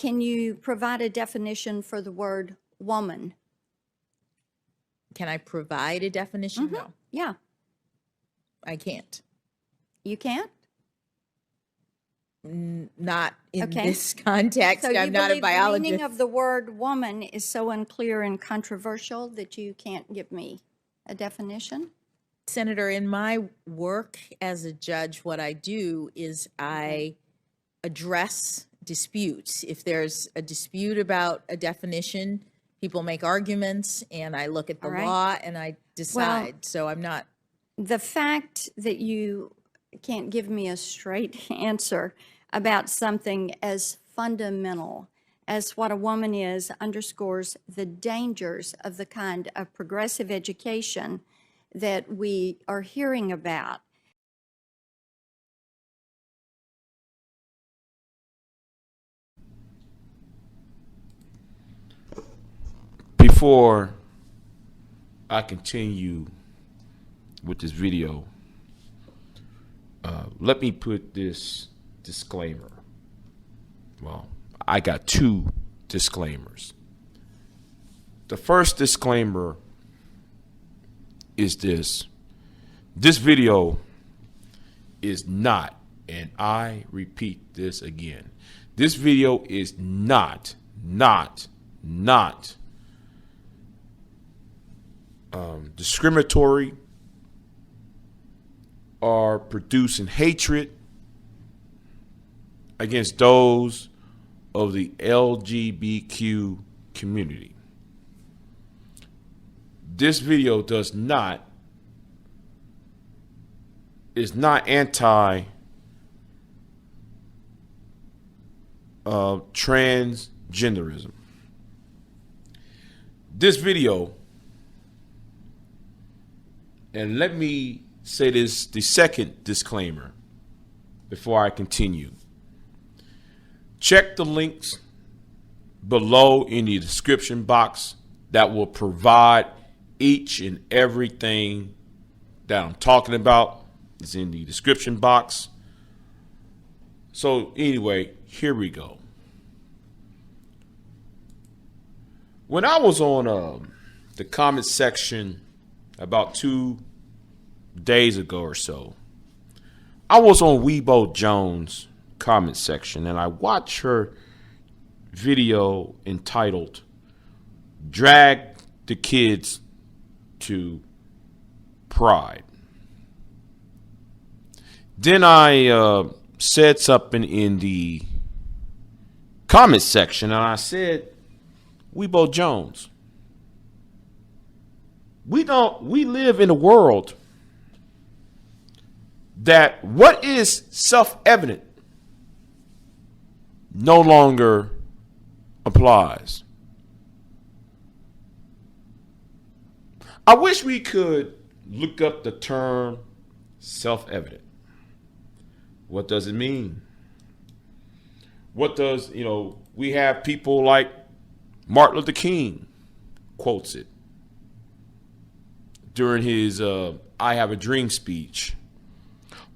Can you provide a definition for the word woman? Can I provide a definition? Mm-hmm. No, Yeah. I can't. You can't? Not in Okay. this context. So you I'm not a believe the meaning biologist. of the word woman is so unclear and controversial that you can't give me a definition? Senator, in my work as a judge, what I do is I address disputes. If there's a dispute about a definition, people make arguments, and I look at the All right. law and I decide. So I'm not. The fact that you can't give me a straight answer about something as fundamental as what a woman is underscores the dangers of the kind of progressive education that we are hearing about. Before I continue with this video, let me put this disclaimer. Well, I got two disclaimers. The first disclaimer is this. This video is not, and I repeat this again, this video is not discriminatory or producing hatred against those of the LGBTQ community. This video is not anti transgenderism. This video, and let me say this, the second disclaimer before I continue. Check the links below in the description box that will provide each and everything that I'm talking about is in the description box. So anyway, here we go. When I was on the comment section about 2 days ago or so, I was on Weibo Jones' comment section and I watched her video entitled "Drag the Kids to Pride." Then I said something in the comment section and I said, Weibo Jones, we live in a world that what is self-evident no longer applies. I wish we could look up the term self-evident. What does it mean? What does, we have people like Martin Luther King quotes it during his I Have a Dream speech.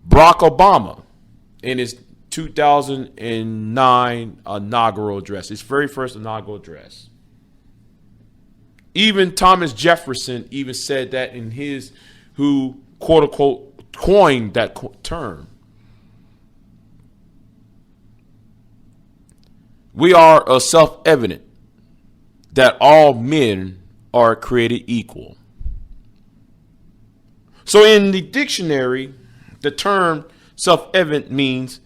Barack Obama in his 2009 inaugural address, his very first inaugural address. Even Thomas Jefferson even said that in his, who quote unquote coined that term. We are self-evident that all men are created equal. So in the dictionary, the term self-evident means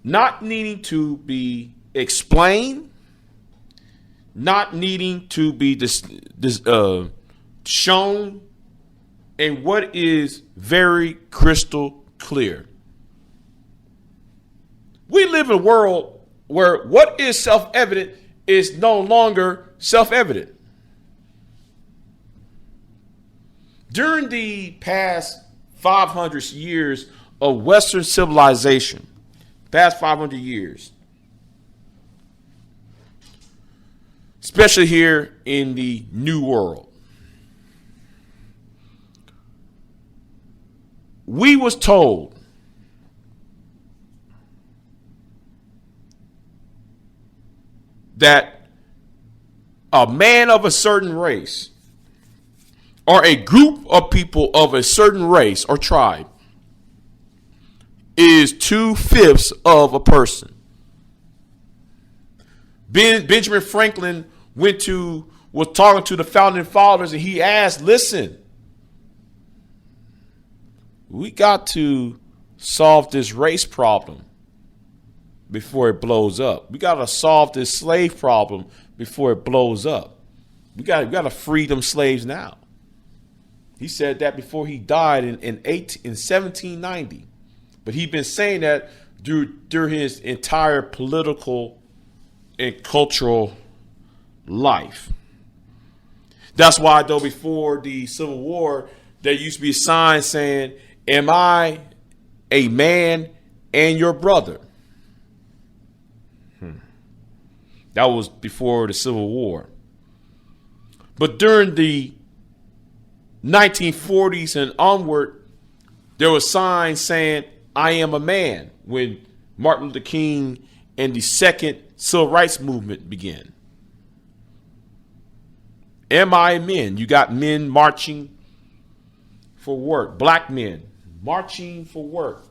not needing to be explained, not needing to be shown, and what is very crystal clear. We live in a world where what is self-evident is no longer self-evident. During the past 500 years of Western civilization, past 500 years, especially here in the New World, we was told that a man of a certain race or a group of people of a certain race or tribe is 2/5 of a person. Benjamin Franklin was talking to the founding fathers, and he asked, listen, we got to solve this race problem before it blows up. We got to solve this slave problem before it blows up. We got to free them slaves now. He said that before he died in 1790. But he'd been saying that during his entire political and cultural life. That's why, though, before the Civil War, there used to be a sign saying, am I a man and your brother? That was before the Civil War. But during the 1940s and onward, there were signs saying, I am a man, when Martin Luther King and the second civil rights movement began. Am I a man? You got men marching for work, black men marching for work,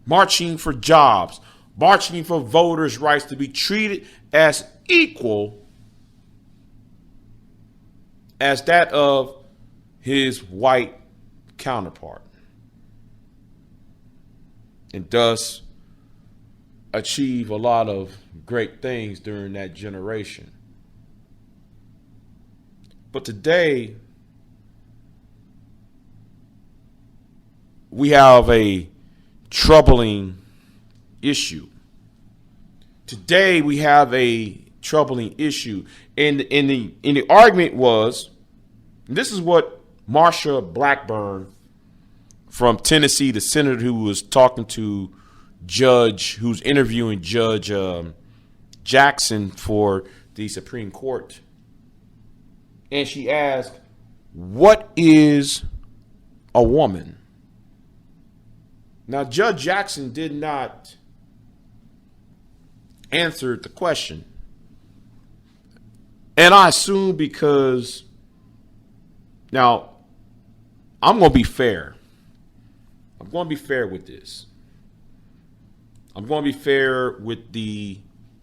marching for jobs, marching for voters' rights to be treated as equal as that of his white counterpart, and thus achieve a lot of great things during that generation. But today, we have a troubling issue. Today, we have a troubling issue. And the argument was, this is what Marsha Blackburn from Tennessee, the senator who was talking to who's interviewing Judge Jackson for the Supreme Court. And she asked, what is a woman? Now, Judge Jackson did not answer the question. And I assume because, now, I'm going to be fair. I'm going to be fair with this. I'm going to be fair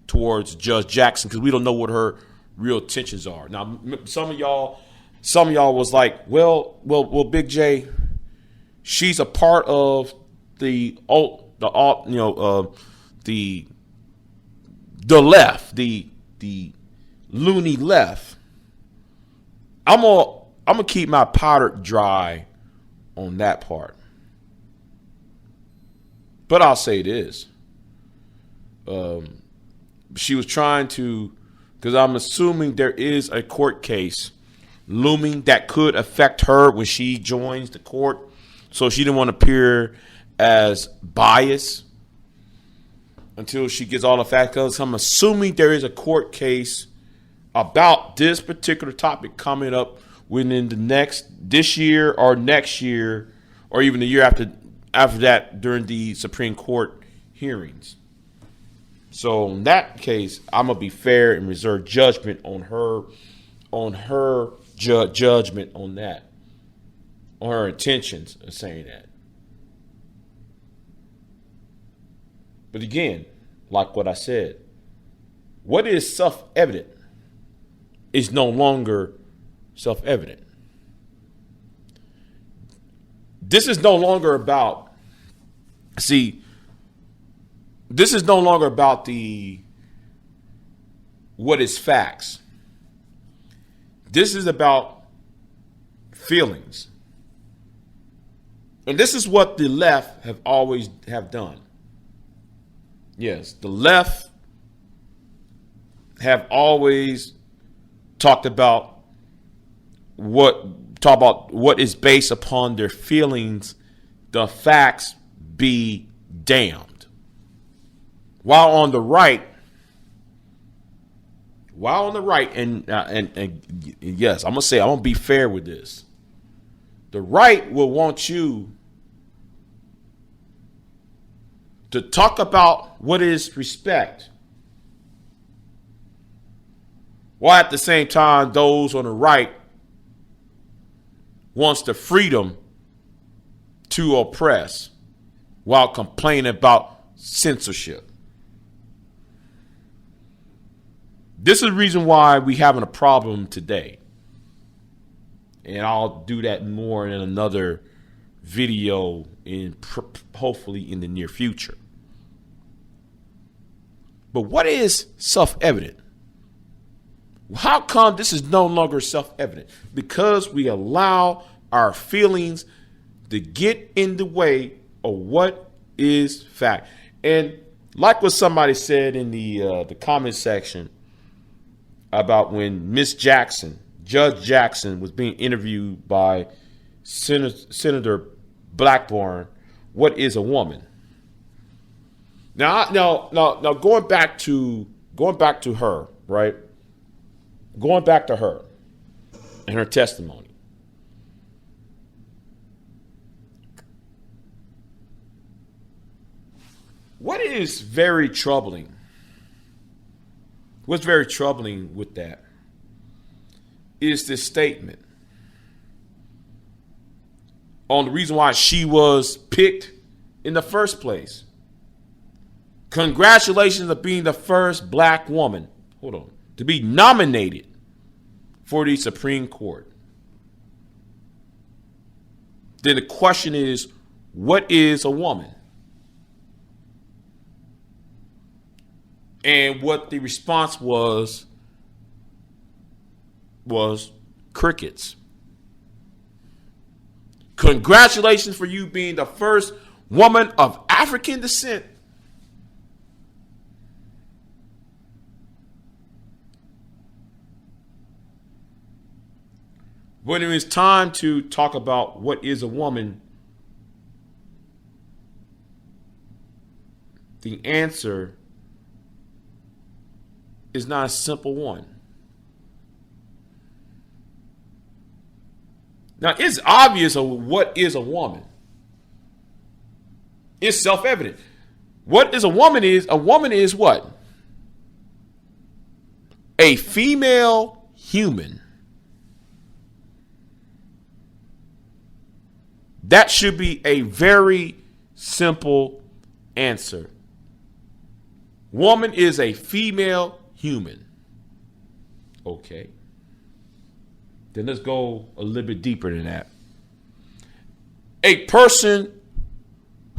towards Judge Jackson, because we don't know what her real intentions are. Now, some of y'all was like, well, Big J, she's a part of the left, the loony left. I'm gonna keep my powder dry on that part. But I'll say this. She was trying to, because I'm assuming there is a court case looming that could affect her when she joins the court. So she didn't want to appear as biased until she gets all the facts. Because I'm assuming there is a court case about this particular topic coming up within this year or next year, or even the year after that during the Supreme Court hearings. So in that case, I'm gonna be fair and reserve judgment on her judgment on that, on her intentions of saying that. But again, like what I said, what is self-evident is no longer self-evident. This is no longer about, this is no longer about what is facts. This is about feelings. And this is what the left have always have done. Yes, the left have always talked about what is based upon their feelings, the facts be damned. While on the right, and yes, I'm gonna be fair with this. The right will want you to talk about what is respect while at the same time those on the right wants the freedom to oppress while complaining about censorship. This is the reason why we're having a problem today. And I'll do that more in another video hopefully in the near future. But what is self-evident? How come this is no longer self-evident? Because we allow our feelings to get in the way of what is fact. And like what somebody said in the comment section about when Judge Jackson was being interviewed by Senator Blackburn, what is a woman? Now, going back to her, right? Going back to her and her testimony. What is very troubling? What's very troubling with that is this statement on the reason why she was picked in the first place. Congratulations on being the first black woman, to be nominated for the Supreme Court. Then the question is, what is a woman? And what the response was crickets. Congratulations for you being the first woman of African descent. When it is time to talk about what is a woman, the answer is not a simple one. Now, it's obvious of what is a woman. It's self-evident. What is a woman is what? A female human. That should be a very simple answer. Woman is a female human. Okay. Then let's go a little bit deeper than that. A person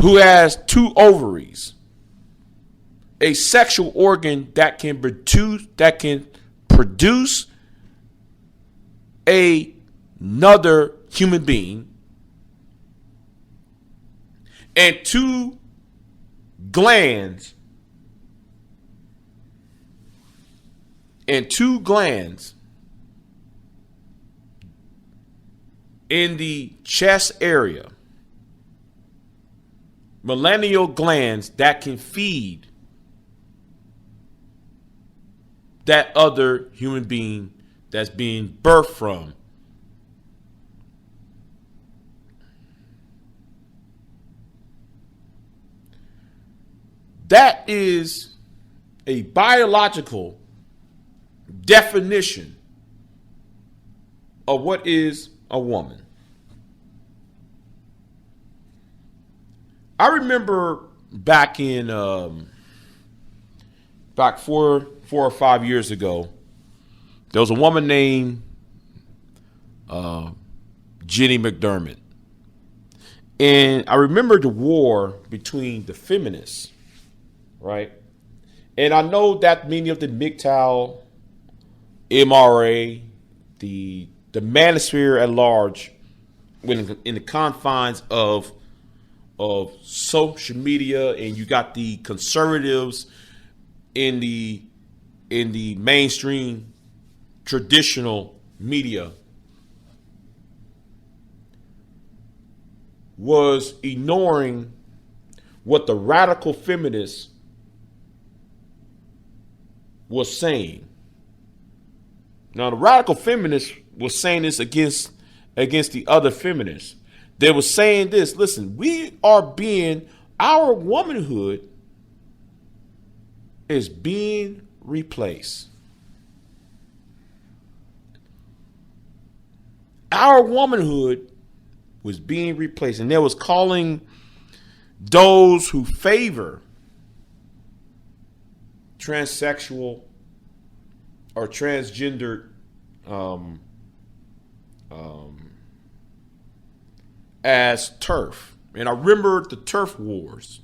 who has two ovaries, a sexual organ that can produce another human being, and two glands in the chest area, millennial glands that can feed that other human being that's being birthed from. That is a biological definition of what is a woman. I remember back four or 5 years ago, there was a woman named Jenny McDermott. And I remember the war between the feminists, right? And I know that many of the MGTOW, MRA, the manosphere at large, when in the confines of social media, and you got the conservatives in the mainstream traditional media, was ignoring what the radical feminists was saying. Now, the radical feminists was saying this against the other feminists. They were saying this: listen, our womanhood is being replaced. our womanhood was being replaced, and they was calling those who favor transsexual or transgender as turf. And I remember the turf wars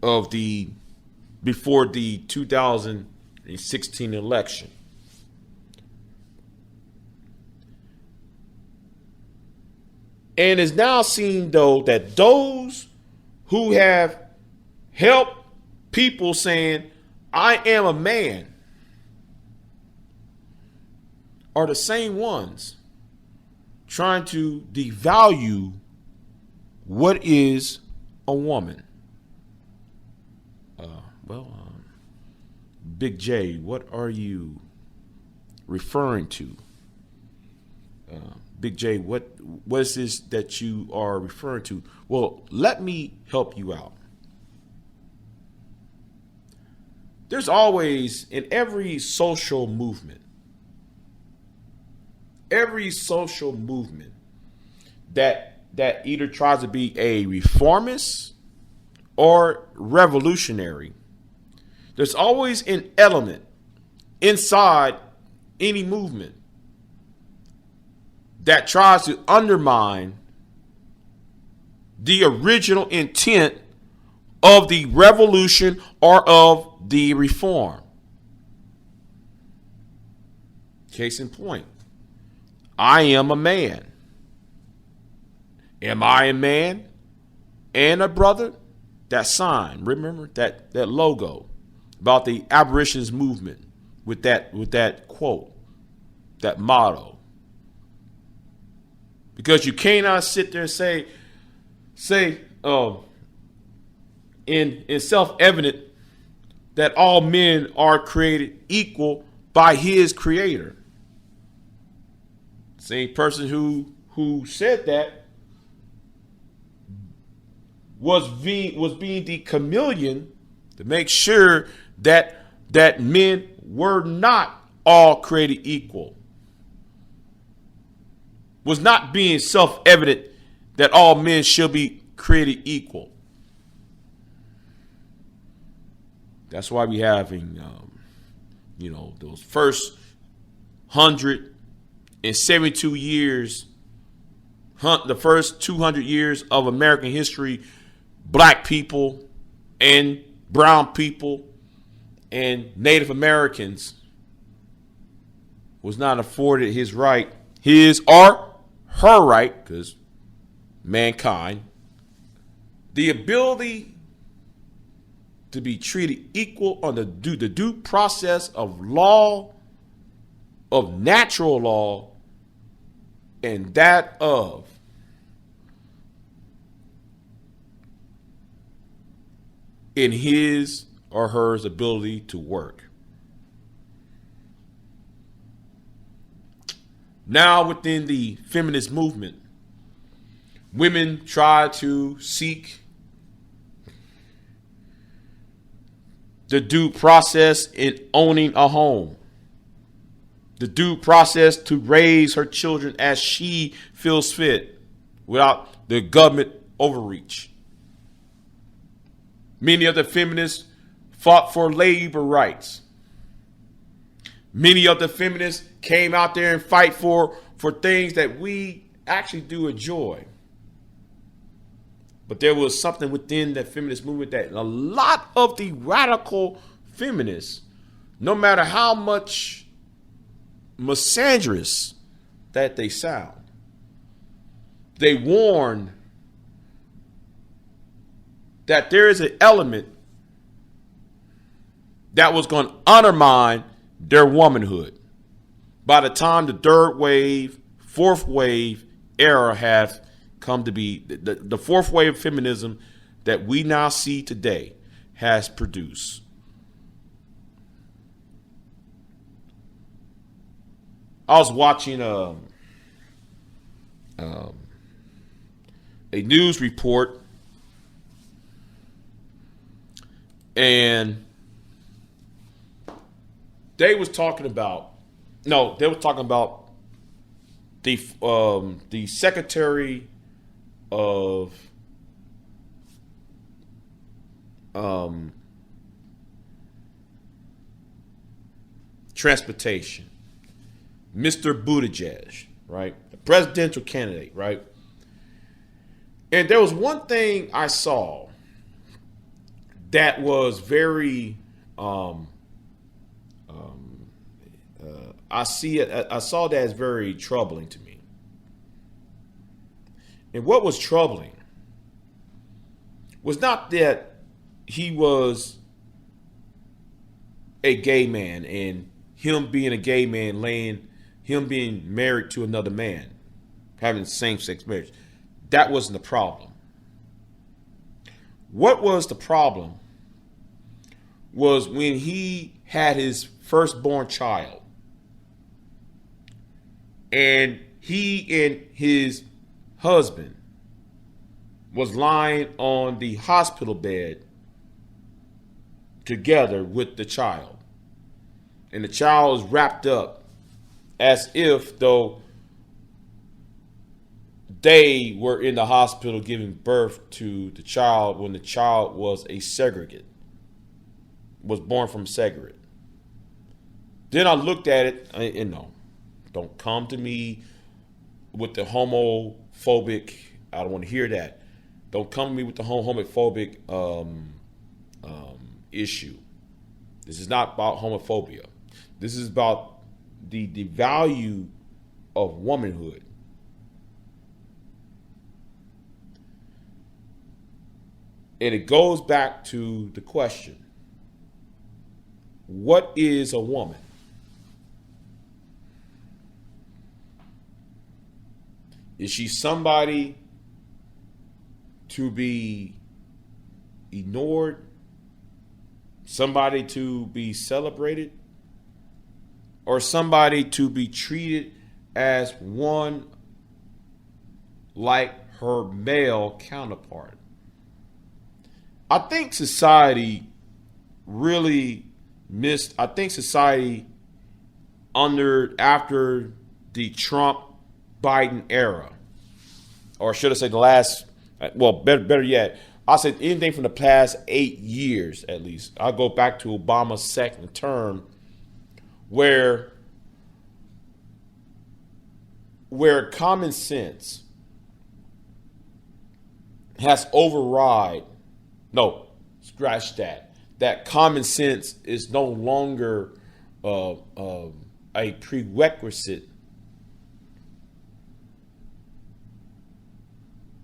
of before the 2016 election. And it's now seen, though, that those who have helped people saying, I am a man, are the same ones trying to devalue what is a woman. Big J, what are you referring to? Big J, what is this that you are referring to? Well, let me help you out. There's always, in every social movement that either tries to be a reformist or revolutionary, there's always an element inside any movement that tries to undermine the original intent of the revolution or of the reform. Case in point, I am a man. Am I a man and a brother? That sign, remember that logo about the abolitionist movement with that quote, that motto. Because you cannot sit there and say in self-evident that all men are created equal by his creator. Same person who said that was being the chameleon to make sure that men were not all created equal. Was not being self-evident that all men should be created equal. That's why we having, those first 172 years, the first 200 years of American history, black people and brown people and Native Americans was not afforded his or her right, because mankind, the ability to be treated equal under the due process of law, of natural law, and that of in his or her ability to work. Now within the feminist movement, women try to seek the due process in owning a home, the due process to raise her children as she feels fit without the government overreach. Many of the feminists fought for labor rights. Many of the feminists came out there and fight for things that we actually do enjoy. But there was something within that feminist movement that a lot of the radical feminists, no matter how much misandrous that they sound, they warn that there is an element that was going to undermine their womanhood by the time the third wave, fourth wave era have come to be. The fourth wave of feminism that we now see today has produced. I was watching a news report, and they was talking about No, they were talking about the Secretary of Transportation, Mr. BIGJXXX, right? The presidential candidate, right? And there was one thing I saw that was very I saw that as very troubling to me. And what was troubling was not that he was a gay man and him being a gay man, him being married to another man, having same-sex marriage. That wasn't the problem. What was the problem was when he had his firstborn child and he and his husband was lying on the hospital bed together with the child. And the child was wrapped up as if though they were in the hospital giving birth to the child when the child was a segregate, was born from segregate. Then I looked at it and no, don't come to me with the homophobic. I don't want to hear that. Don't come to me with the homophobic issue. This is not about homophobia. This is about the value of womanhood. And it goes back to the question, what is a woman? Is she somebody to be ignored? Somebody to be celebrated? Or somebody to be treated as one like her male counterpart? I think society really missed. I think society after the Trump Biden era, or should I say the last, well, better yet, I'll say anything from the past 8 years at least. I'll go back to Obama's second term where common sense has override. No, scratch that. That common sense is no longer a prerequisite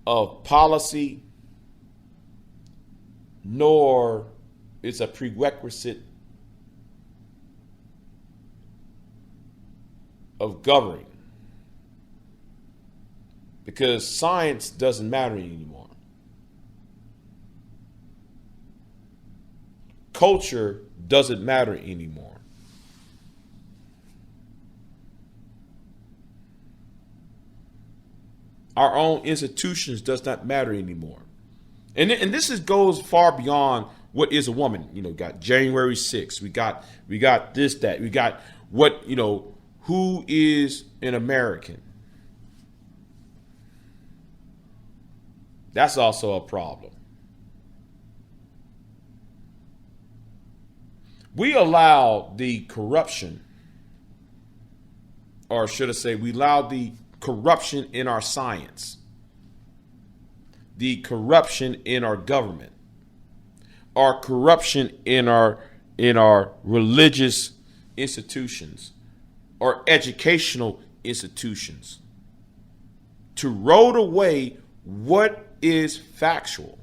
of policy, nor is a prerequisite of governing. Because science doesn't matter anymore. Culture doesn't matter anymore. Our own institutions does not matter anymore. And this goes far beyond what is a woman. You know, got January 6th. We got this, that. We got what, who is an American? That's also a problem. We allow the corruption, or should I say, we allow the corruption in our science, the corruption in our government, our corruption in our religious institutions, or educational institutions, to roll away what is factual.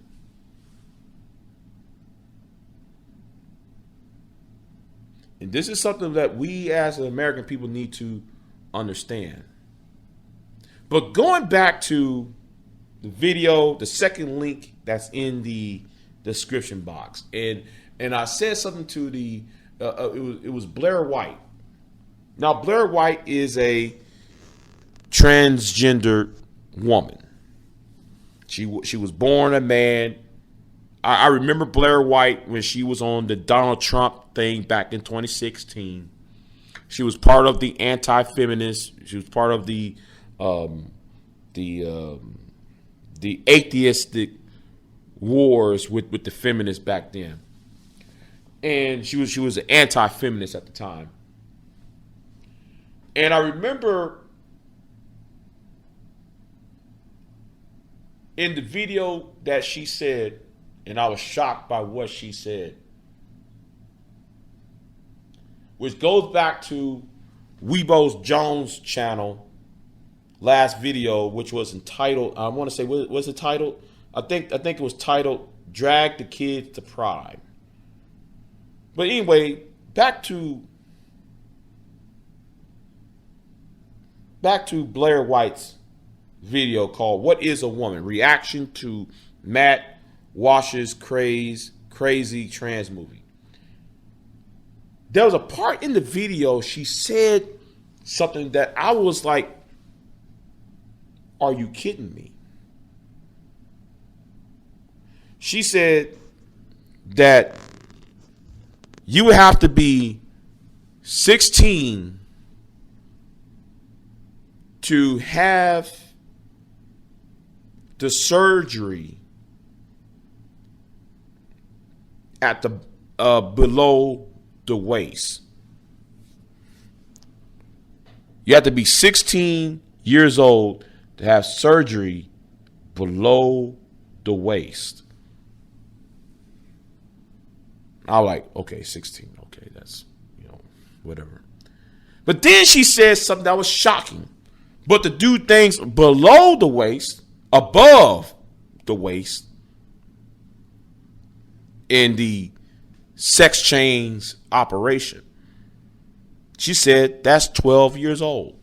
And this is something that we as American people need to understand. But going back to the video, the second link that's in the description box, and I said something to the it was Blair White. Now Blair White is a transgender woman. She was born a man. I remember Blair White when she was on the Donald Trump thing back in 2016. She was part of the anti-feminist. She was part of the atheistic wars with the feminists back then. And she was an anti-feminist at the time. And I remember in the video that she said, and I was shocked by what she said, which goes back to Weebo's Jones channel last video, which was entitled, I want to say, what was it titled? I think it was titled "Drag the Kids to Pride." But anyway, back to Blair White's video called "What is a Woman?" Reaction to Matt Walsh's crazy trans movie. There was a part in the video she said something that I was like, are you kidding me? She said that you would have to be 16 to have the surgery at the below the waist. You have to be 16 years old to have surgery below the waist. I was like, okay, 16. Okay, that's, whatever. But then she said something that was shocking. But to do things below the waist, above the waist, in the sex change operation, she said that's 12 years old.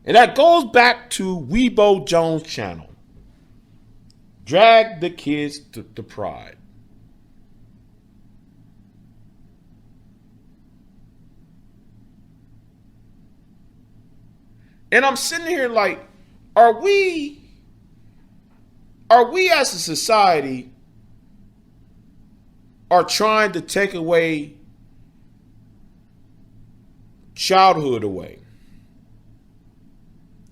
And that goes back to Weebo Jones' channel. Drag the kids to pride. And I'm sitting here like, are we as a society are trying to take away childhood away?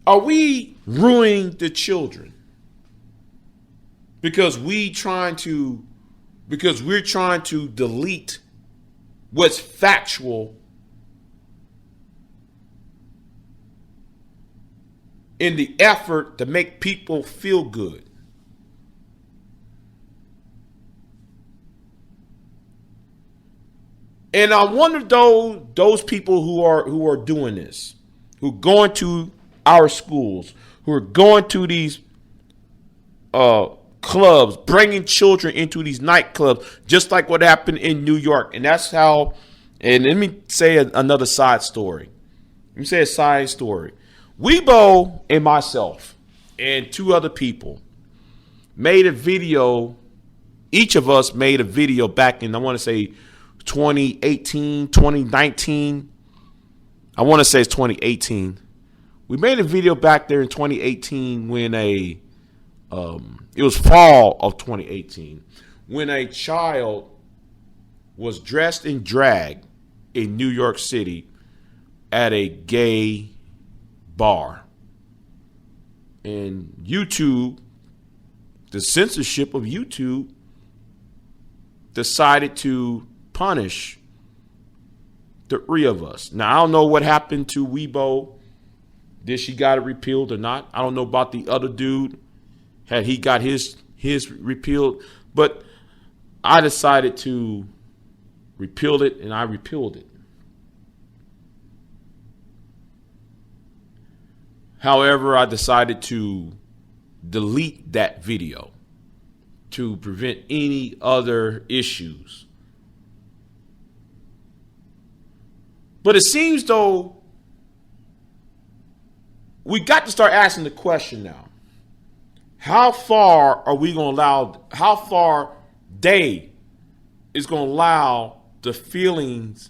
Are we ruining the children? Because we're trying to delete what's factual in the effort to make people feel good. And I wonder those people who are doing this, who are going to our schools, who are going to these clubs, bringing children into these nightclubs, just like what happened in New York. And that's how, and let me say another side story. Let me say a side story. Weebo and myself and two other people made a video. Each of us made a video back in, I want to say 2018, 2019. I want to say it's 2018. We made a video back there in 2018 when it was fall of 2018, when a child was dressed in drag in New York City at a gay bar. And YouTube, the censorship of YouTube, decided to punish the three of us. Now, I don't know what happened to Weebo. Did she got it repealed or not? I don't know about the other dude. Had he got his repealed? But I decided to repeal it, and I repealed it. However, I decided to delete that video to prevent any other issues. But it seems though we got to start asking the question now. How far are we going to allow, how far they is going to allow the feelings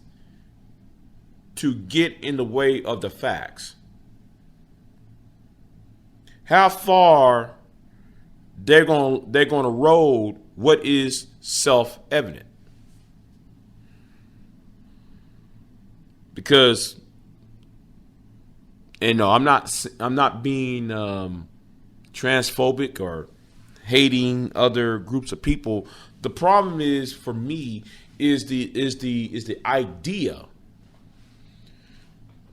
to get in the way of the facts? How far they're going to erode what is self-evident? because, and no, I'm not being transphobic or hating other groups of people. The problem is, for me, is the idea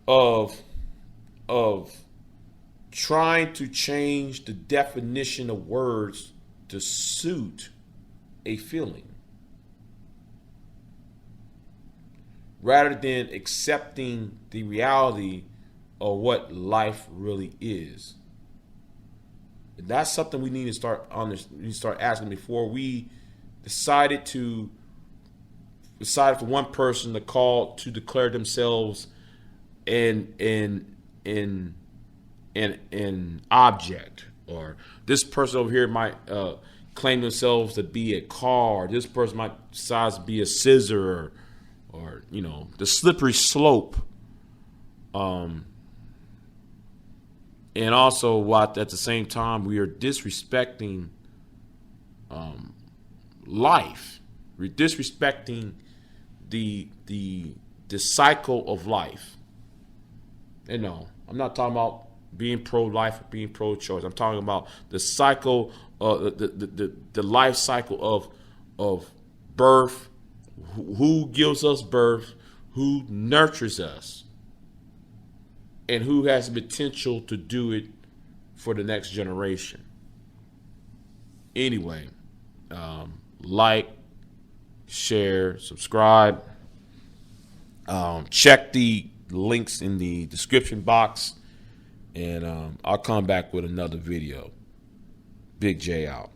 of trying to change the definition of words to suit a feeling, rather than accepting the reality of what life really is. And that's something we need to start asking before we decided for one person to declare themselves an object, or this person over here might claim themselves to be a car, or this person might decide to be a scissor, or the slippery slope. And also, what at the same time we are disrespecting life. We're disrespecting the cycle of life. And no, I'm not talking about being pro-life or being pro-choice. I'm talking about the cycle, the life cycle of birth. Who gives us birth? Who nurtures us? And who has the potential to do it for the next generation. Anyway, like, share, subscribe. Check the links in the description box, and I'll come back with another video. Big J out.